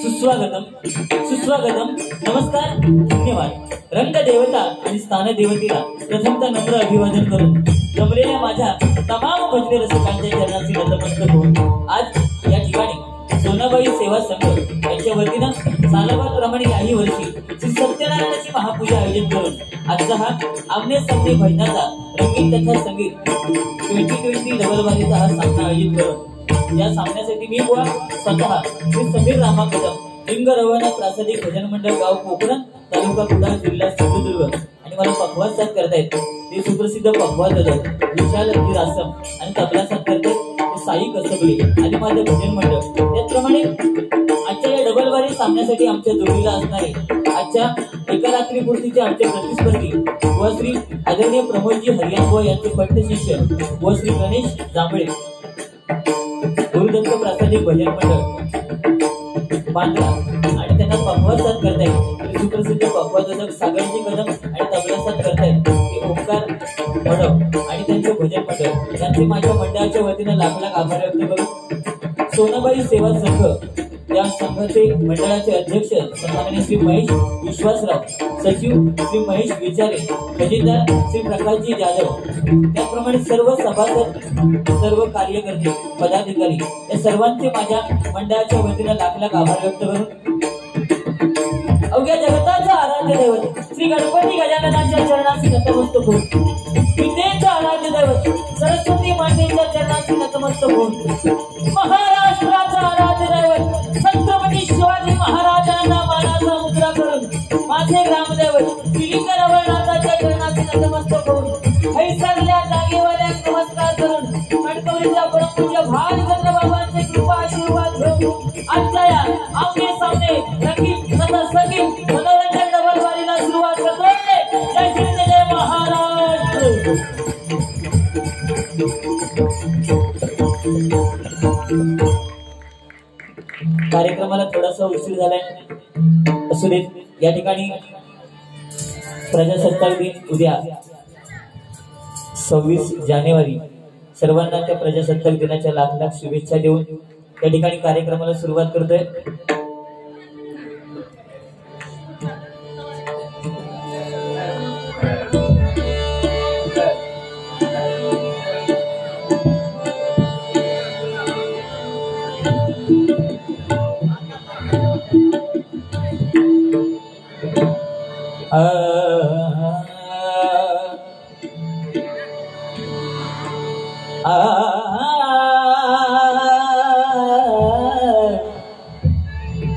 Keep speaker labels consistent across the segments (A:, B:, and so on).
A: सुस्वागतम सुस्वागतम नमस्कार धन्यवाद। रंग देवता आणि स्थान देवतेला प्रथमतः नम्र अभिवादन करून जमलेल्या माझ्या तमाम भजनी रसिकांच्या चरणांची नतमस्तक होऊन आज या ठिकाणी सोनाबाई सेवा संघ यांच्या वतीनं सालाबादप्रमाणे याही वर्षी श्री सत्यनारायणाची महापूजा आयोजित करून आजचा हा आमने सामने भजनाचा रंगीत तथा संगीत 2020 डबल बारीचा हा सामना आयोजित करून या सामन्यासाठी मी बुवा स्वतः श्री समीर रामा कदम लिंग रवाना प्रासादिक भजन मंडळ गाव कोकण तालुका कुडाळ जिल्हा सिंधुदुर्ग आणि मला पखवाज साथ करतायत ते सुप्रसिद्ध पखवाज विशाल आसम आणि तबला साथ करतायत साई कसबले आणि माझे भजन मंडळ। त्याचप्रमाणे आजच्या या डबल बारी सामन्यासाठी आमच्या जोडीला असणारे आजच्या एका रात्रीपूर्तीचे आमचे प्रतिस्पर्धी व श्री आदरणीय प्रमोदजी हरियाणबुवा यांचे पट्ट शिष्य व श्री गणेश जांभळे गुरुदत्त प्रासादिक भजन मंडळ बांद्रा आणि त्यांना पखवाज साथ करतायत सुप्रसिद्ध पखवाजक सागरजी कदम आणि तबला साथ करतायत ते ओंकार मडव आणि त्यांचे भजन मंडळ यांचे माझ्या मंडळाच्या वतीने लाख लाख आभार व्यक्त करून सोनाबाई सेवा संघ या संघाचे मंडळाचे अध्यक्ष सन्माननीय श्री महेश विश्वासराव, सचिव श्री महेश विचारे, खजिनदार श्री प्रकाशजी जाधव, त्याप्रमाणे सर्व सभासद सर्व कार्यकर्ते पदाधिकारी या सर्वांचे माझ्या मंडळाच्या वतीने लाख लाख आभार व्यक्त करून अवघ्या जगताचा आराध्य दैवत श्री गणपती गजाननाच्या चरणांची नतमस्तक होऊन विद्येचं आराध्य दैवत सरस्वती मातेच्या चरणांची नतमस्तक होऊन महाराष्ट्राचा आराध्य दैवत छत्रपती शिवाजी महाराजांना मानाचा मुद्रा करून माझे ग्रामदैवत लिंग रवळनाथाच्या चरणांची नतमस्तक होऊन हैसरल्या जागेवाल्या नमस्कार करून कणकवलीच्या परमपूज्य भालचंद्र बाबांचे कृपा आशीर्वाद घेऊन आजच्या या आमने सामने रंगीत तथा संगीत मनोरंजन डबल बारीला सुरुवात करतोय। जय हिंद जय महाराष्ट्र। कार्यक्रमाला थोडासा उशीर झालाय असू देत। या ठिकाणी प्रजासत्ताक दिन उद्या 26 जानेवारी सर्वांना त्या प्रजासत्ताक दिनाच्या लाख लाख शुभेच्छा देऊन या ठिकाणी कार्यक्रमाला सुरुवात करतोय।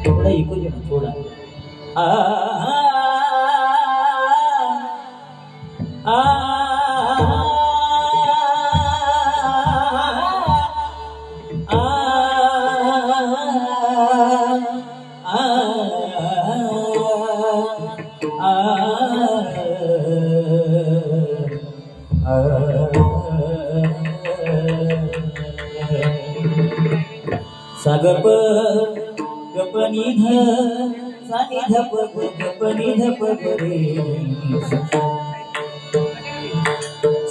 A: थोड़ा इको जो थोड़ा सागप गपनिध सानिध पग गपनिध पग रे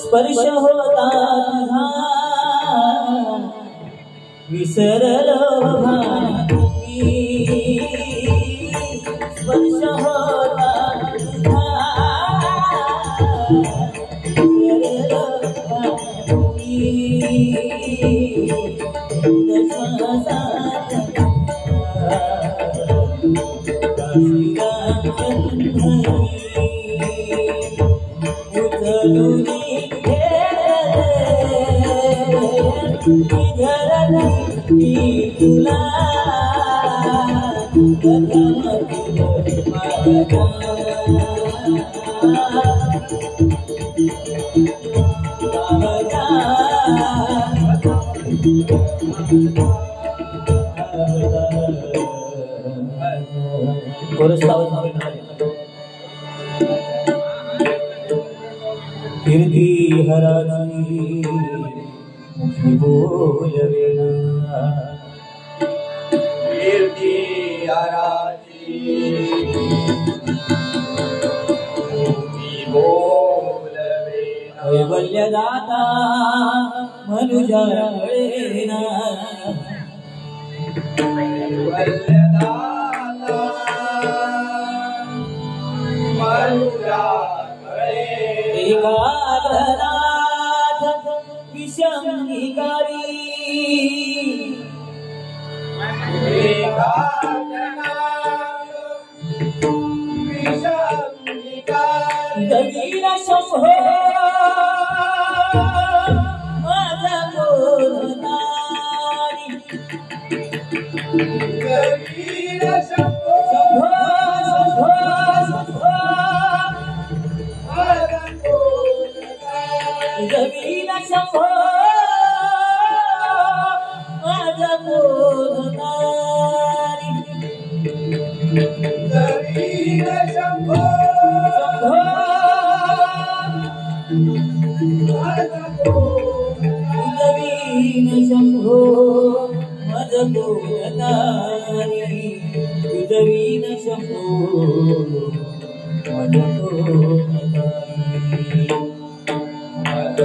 A: स्पर्श होता तुझा विसरलो भाती स्पर्श होता तुझा विसरलो भाती कीर्ति हराची मुखी बोलवेना कीर्ति हराची मुखी बोलवेना कैवल्य दाता मनुजा कळेना एकाग्रनाथ विषंगिकारी गवीर शंभो माझा बोलणारी गवीर शंभो शंभो शंभो माझा बोलणारी गवीर शंभो माझा बोलणारी गवीर शंभो उदवीन शंभो मद बोलणारी उदवीन शंभो मद बोलणारी मद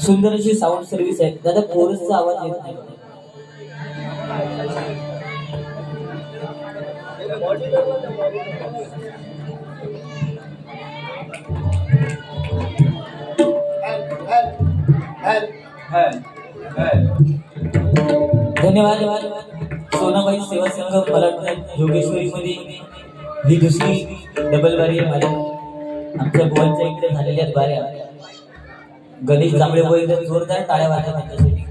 A: सुंदर अशी साऊंड सर्व्हिस आहे दादा. कोरसचा आवाज येत नाही. धन्यवाद. सोनाबाई सेवा संघ मला जोगेश्वरी मध्ये ही दुसरी डबल बारी आहे माझ्या. आमच्या बुवांच्या इकडे झालेल्या बाऱ्या. गणेश जांभळे बोलले जोरदार टाळ्या वाजवा त्यांच्यासाठी.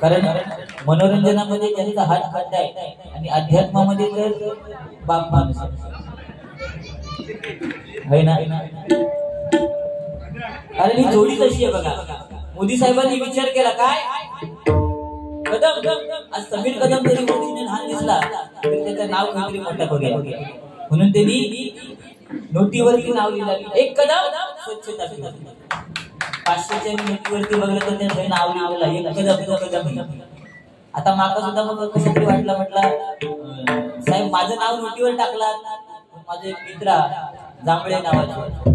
A: कारण मनोरंजनामध्ये त्यांचा हात खंड आहे आणि अध्यात्मामध्ये तर बाप माणूस आहे ना. कारण ही जोडी कशी आहे बघा. मोदी साहेबांनी विचार केला काय कदम आज समीर कदम जरी मोदीने लहान दिसला तरी त्याचं नाव काहीतरी मोठं करूया म्हणून त्यांनी नोटीवरती नाव लिहिलं एक कदम स्वच्छता. 500च्या नोटीवरती बघलं तर त्याचं नाव लिहिलं एक कदम. आता माका सुद्धा मग कसं तरी वाटलं. म्हटलं साहेब माझं नाव नोटीवर टाकला. माझे एक मित्र जांभळे नावाचे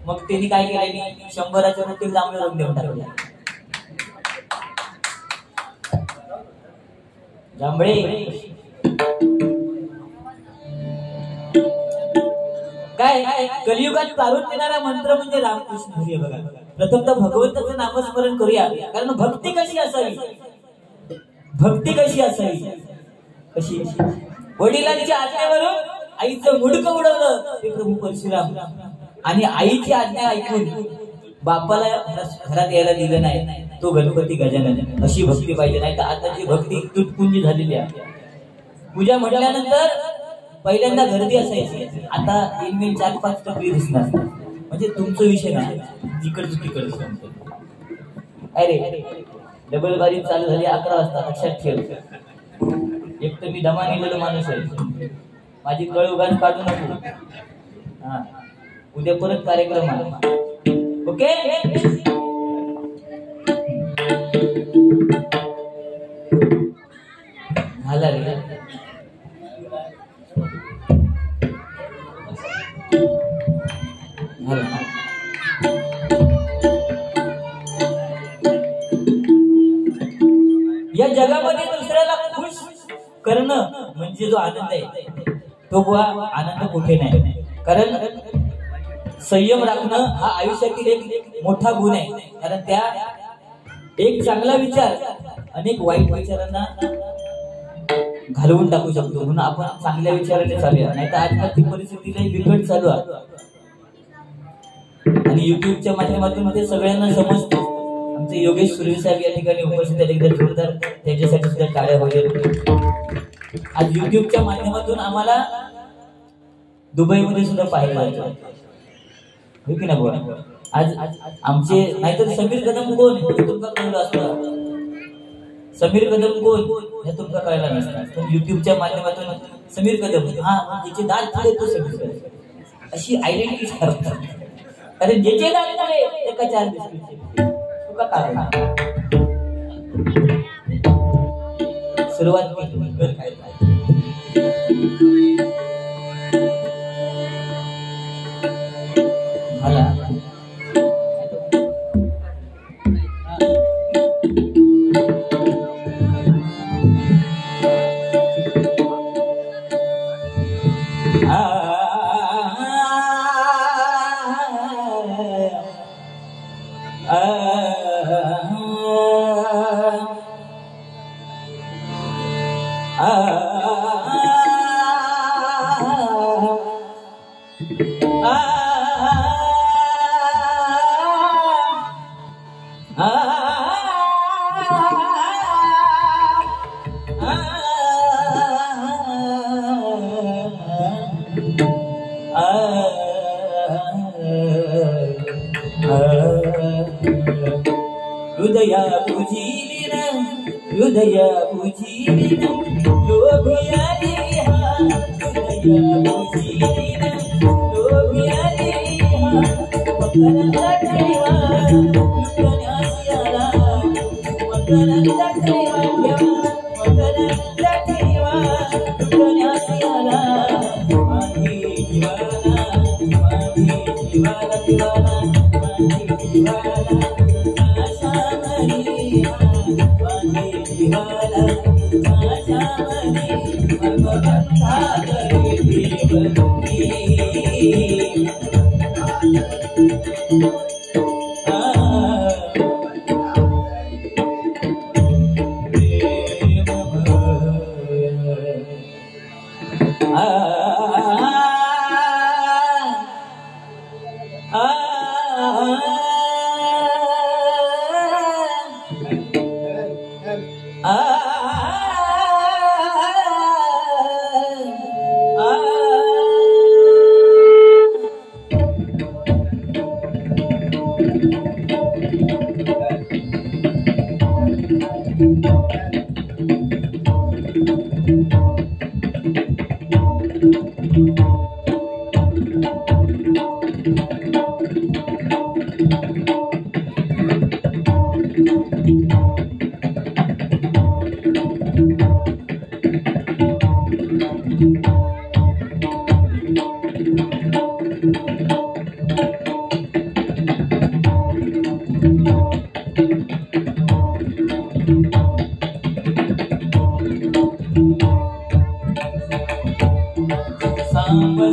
A: मग त्यांनी काय केलं 100च्या नोटीवर जांभळे रंग देऊन टाकले. जांभळे काय कलियुगात तारून देणारा मंत्र म्हणजे रामकृष्ण हरी बघा. प्रथमतः भगवंताचं नामस्मरण करूया. कारण भक्ती कशी असावी, भक्ती कशी असावी, कशी वडिलांच्या आज्ञेवरून आईचं मुडकं उडवलं ते प्रभू परशुराम, आणि आईची आज्ञा ऐकून बापाला घरात यायला दिलं नाही तो गणपती गजानन. अशी भक्ती पाहिजे. नाही तर आताची भक्ती तुटपुंजी झालेली आहे. पूजा म्हटल्यानंतर पहिल्यांदा गर्दी असायची, आता 3 4-5 टपरी दिसणार. म्हणजे तुमचा विषय नाही, तिकडचं तिकडचं. अरे डबल बारी चालू झाली 11 वाजता, लक्षात ठेव. एक तर मी दमा नेलेलो माणूस आहे, माझी कळ उगाच काढू नको. हा, उद्या परत कार्यक्रम आहे. ओके, झाला रे. या जगामध्ये दुसऱ्याला खुश करणं म्हणजे जो आनंद आहे तो बुवा आनंद कुठे नाही. कारण संयम राखणं हा आयुष्यातील एक मोठा गुण आहे. कारण त्या एक चांगला विचार अनेक वाईट विचारांना घालवून टाकू शकतो. म्हणून आपण चांगल्या विचाराने चालूया, नाही तर आजकालची परिस्थिती लई बिकट चालू आहे. आणि युट्यूबच्या माध्यमातून ते सगळ्यांना समजतं. आमचे योगेश सुर्वे साहेब या ठिकाणी उपस्थित आहेत, एकदा जोरदार त्यांच्यासाठी सुद्धा टाळ्या होईल. आज युट्यूबच्या माध्यमातून आम्हाला दुबईमध्ये सुद्धा पाहायला जातं, हो की नाही. आज आमचे नाहीतर समीर कदम कोण हे तुमका कळलं असतं. समीर कदम कोण हे तुमका कळला नसतं, पण युट्यूबच्या माध्यमातून समीर कदम, हा ज्याचे दात पुढे तो समीर कदम, अशी आयडेंटिटी करतात. अरे ज्याचे दात पुढे एका 4 दिवसाचे तुका काय सुरुवात केली. झाला हृदया पूजिलिन हृदया पूजिलिन लोभिया देहा हृदया पूजिलिन लोभिया देहा मकरंद ठेवा लुटण्यासियाला मकरंद ठेवा मकरंद ठेवा लुटण्यासियाला माझी जीवाला माझी जीवाला जीवाला माझी जीवाला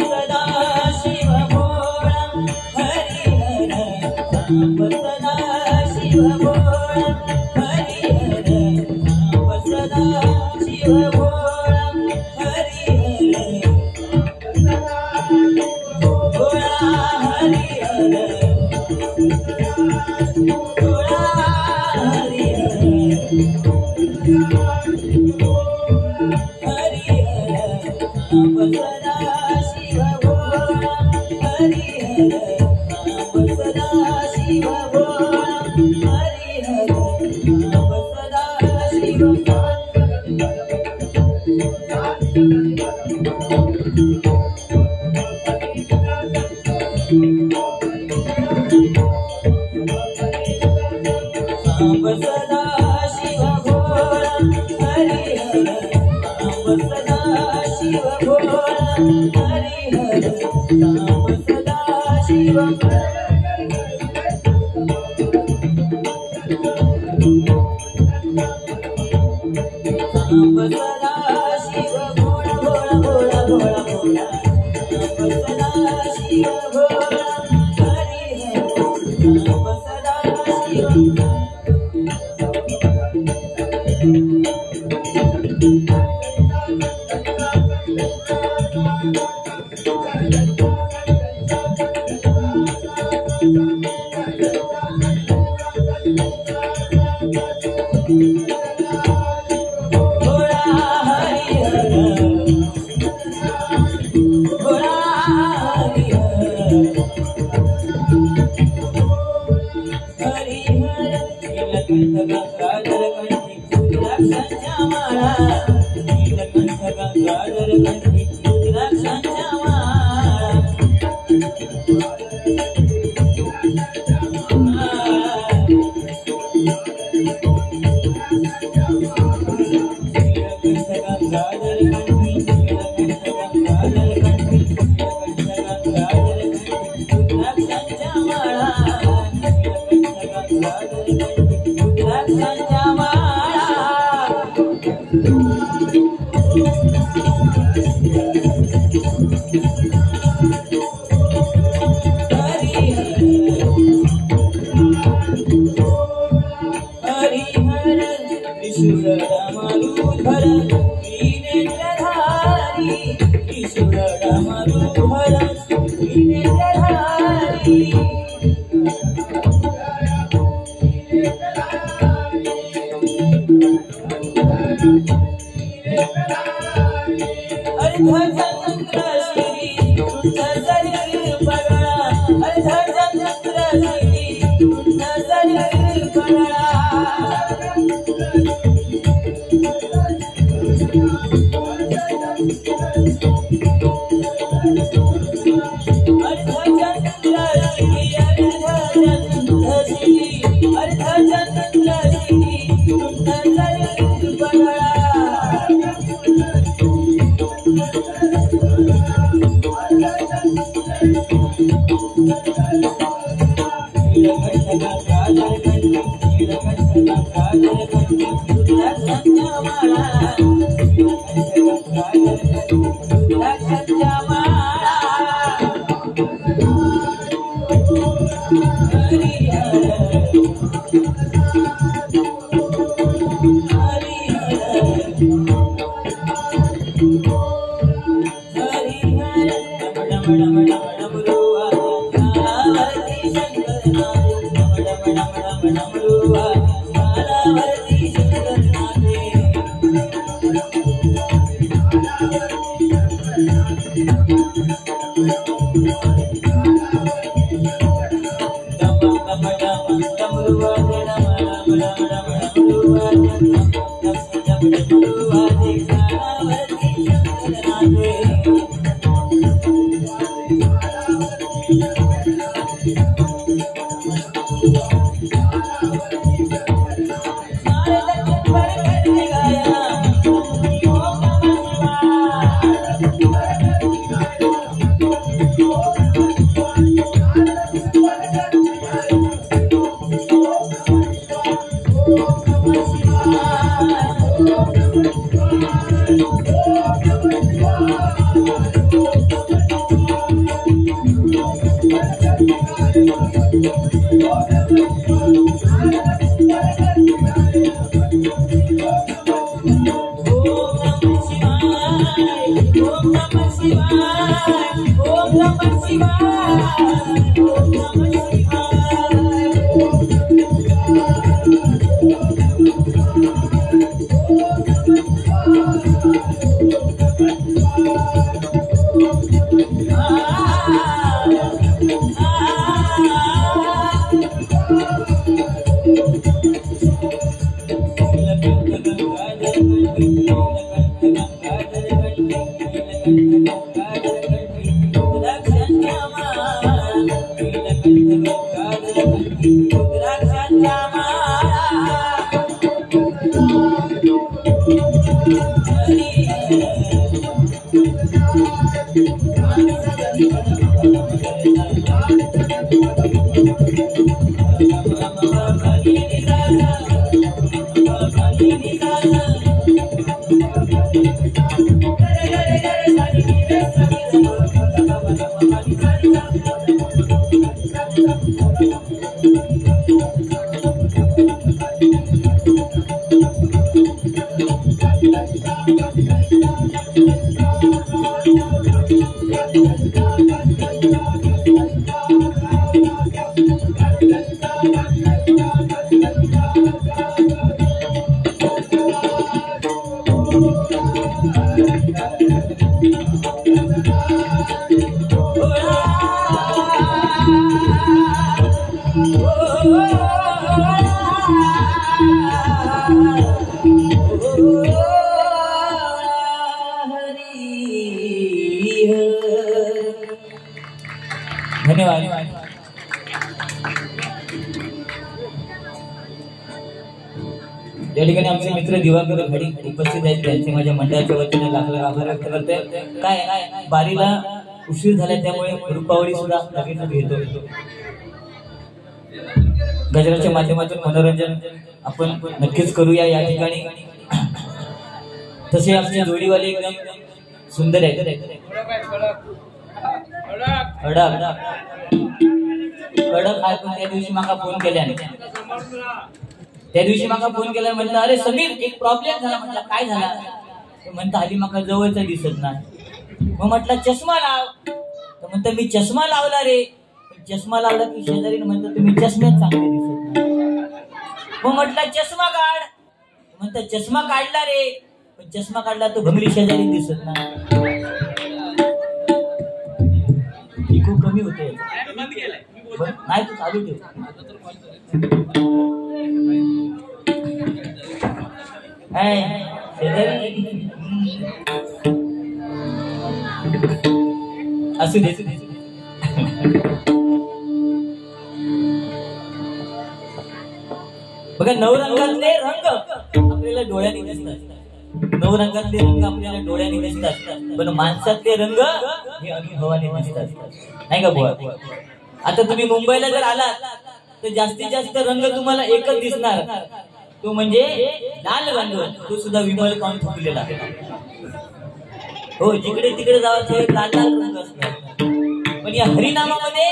A: सदा शिव भोळा हरिहर सांब Oh धन्यवाद. या ठिकाणी आमचे मित्र दिवाकर घडी उपस्थित आहेत, त्यांचे माझ्या मंडळाच्या वतीने लाख लाख आभार व्यक्त करते. काय बारीला उशीर झाला त्यामुळे रूपावळी सुद्धा लगेच घेतो. गजराच्या माध्यमातून मनोरंजन आपण नक्कीच करूया या ठिकाणी. तसे आमचे जोडीवाले एकदम सुंदर आहेत. कडक आहे, पण त्या दिवशी माका फोन केल्याने म्हणलं अरे समीर एक प्रॉब्लेम झाला. म्हटलं काय झाला? म्हणता हल्ली माका जवळचा दिसत नाही. मग म्हटलं चष्मा लाव. तर म्हणता मी चष्मा लावला रे. चष्मा लावला की शेजारीने म्हणतात तुम्ही चष्म्यात चांगले दिसत नाही. मग म्हटलं चष्मा काढ. म्हणता चष्मा काढला रे, पण चष्मा काढला तो भंगली शेजारी दिसत नाही. खूप कमी होते नाही तू चालू ठेव. असू दे. बघा नवरंगातले रंग आपल्याला डोळ्याने दिसतात. नवरंगातले रंग आपल्याला डोळ्याने दिसतात, पण माणसातले रंग हे अनुभवाने दिसतात, नाही का बुवा? आता तुम्ही मुंबईला जर आलात तर जास्तीत जास्त रंग तुम्हाला एकच दिसणार, तो म्हणजे लाल रंग. तो सुद्धा विमल काऊन फुगलेला. हो, जिकडे तिकडे जावं ते लाल लाल रंग असतात. पण या हरिनामामध्ये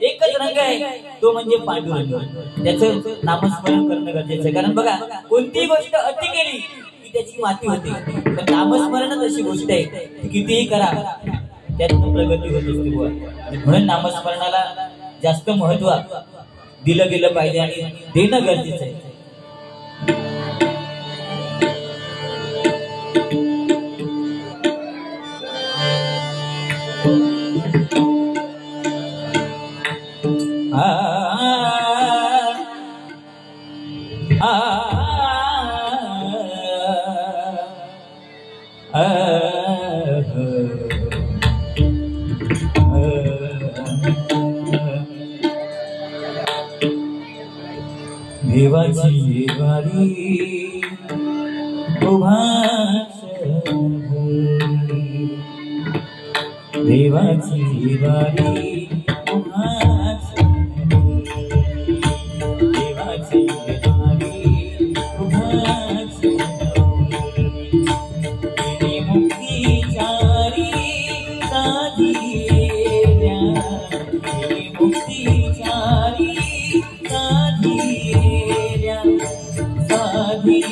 A: एकच रंग आहे, तो म्हणजे पांडुरंग. त्याचं नामस्मरण करणं गरजेचं आहे. कारण बघा, कोणतीही गोष्ट अति केली की त्याची माती होते, पण नामस्मरणच अशी गोष्ट आहे की कितीही करा त्यातून प्रगती होत असते बुवा. म्हणून नामस्मरणाला जास्त महत्व दिलं गेलं पाहिजे आणि देणं गरजेचं आहे. देवाची वारी उभाच देवाची वारी उभाच देवाची वारी उभाच मुक्ती चारी साधिल्या मुक्ती चारी साधिल्या साधिल्या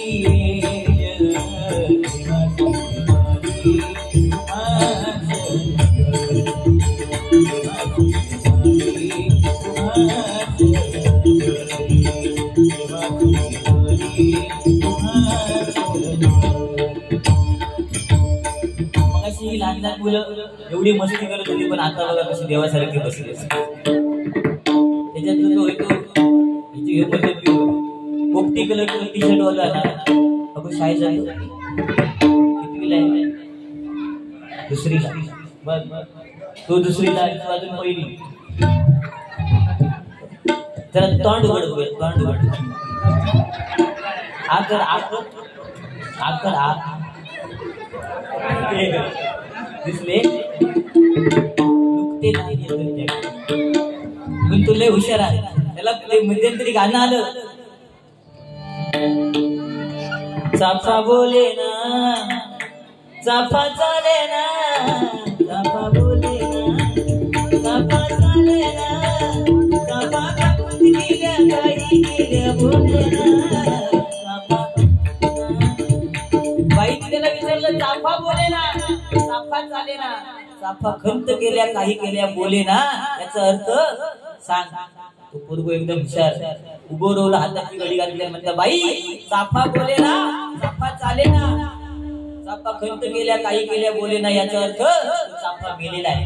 A: ही लहान लहान मुलं एवढी मस्ती करत होती, पण आता बघा कशी देवासारखी बसली. त्याच्यात जो येतो पोपटी कलरचा टी शर्ट वाला ना, अगो शाळेत जातो कितवीला आहे? दुसरीला. बर तो दुसरीला, अजून पहिली. त्याला तोंड उघड बघ, तोंड उघड. आकर आकर आकर आ दिसले नुकते नाही, पण तू लय हुशार आहे. त्याला मध्यंतरी गाणं आलं, चाफा बोले ना चाफा चाले ना, चाफा बोले ना चाफा चाले ना, चाफा कापून गेल्या काही गेल्या बोले ना, चाफा. बाई त्याला विचारलं, चाफा बोले ना चाफा चाले ना, चाफा खंत केल्या काही केल्या बोले ना, याचा अर्थ सांग. तो पोरगो एकदम हुशार उभो रोवला, हाताची घडी घातली, म्हणता बाई चाफा बोले ना चाफा चाले ना, चाफा खंत केल्या काही केल्या बोले ना, याचा अर्थ चाफा मेलेला आहे.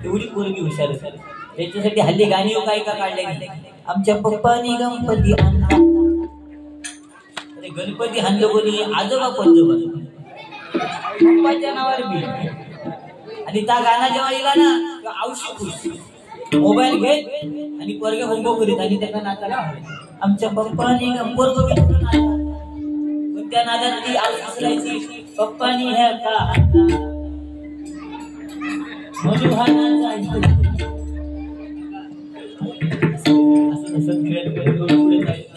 A: एवढी पोरगी हुशार. त्याच्यासाठी हल्ली गाणी काय का काढले, आमच्या पप्पानी गणपती आणला. गणपती हाणलं कोणी? आजोबा पंजोबा, पप्पाच्या नावावर बी. आणि त्या गाणं जेव्हा येला ना, औषध खुश मोबाईल घेत आणि पोरगे होमो करीत आणि त्यांना नाचायला आमच्या पप्पानी पोरगो बी नाचला. पण त्या नादात ती औषध असलायची, पप्पानी ह्या का म्हणून हा नाचायचा. असं खेळत खेळत पुढे जायचं.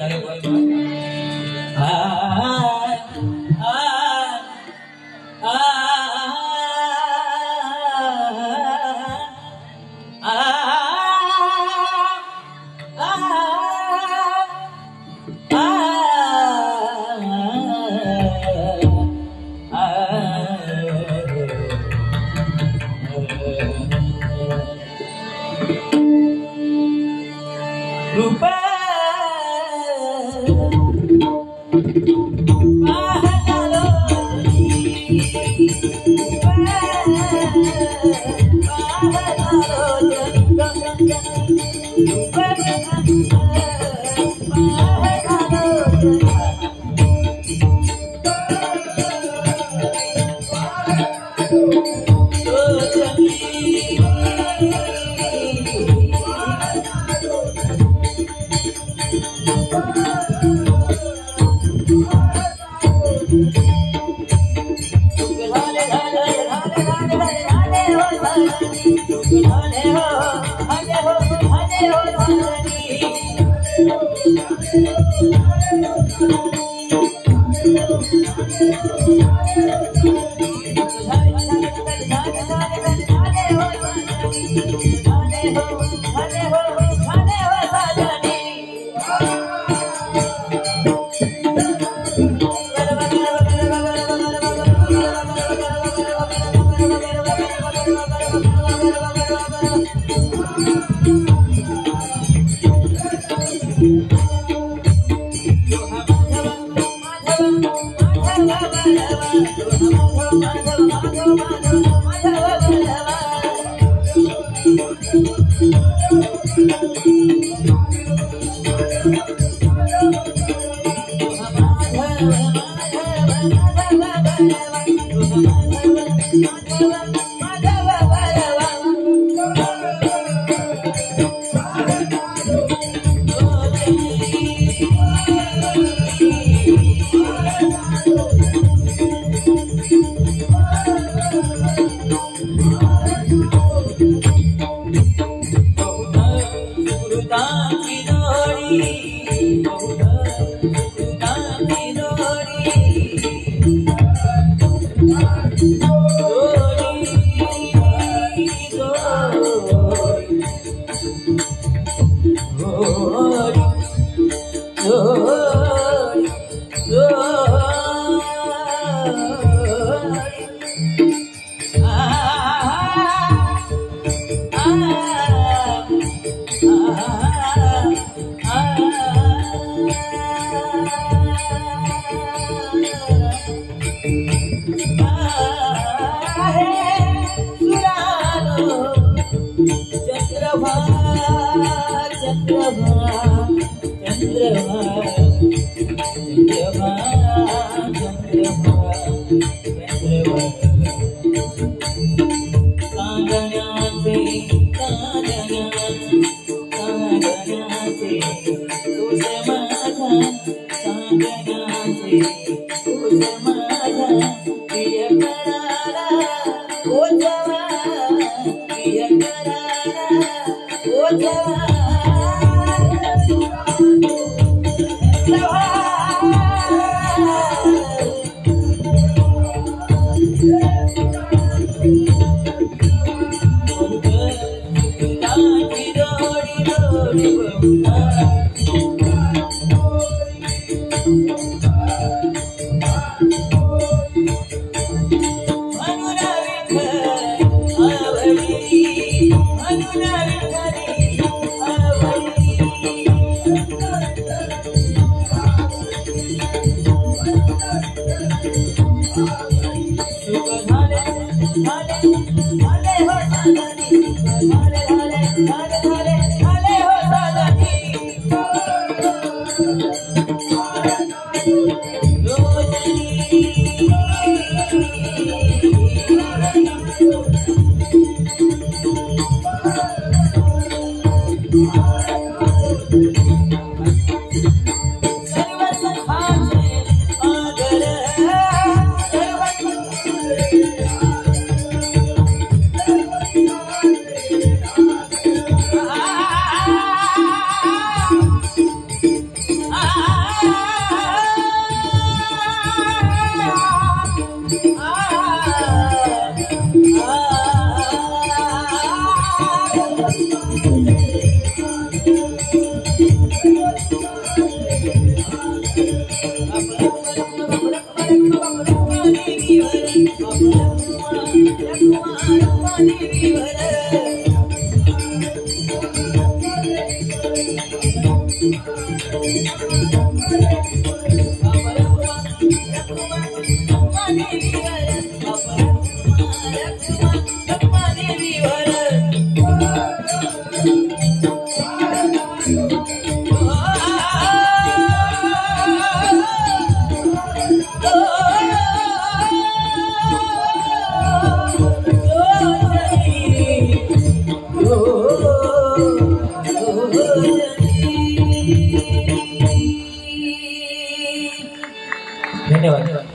A: धन्यवाद।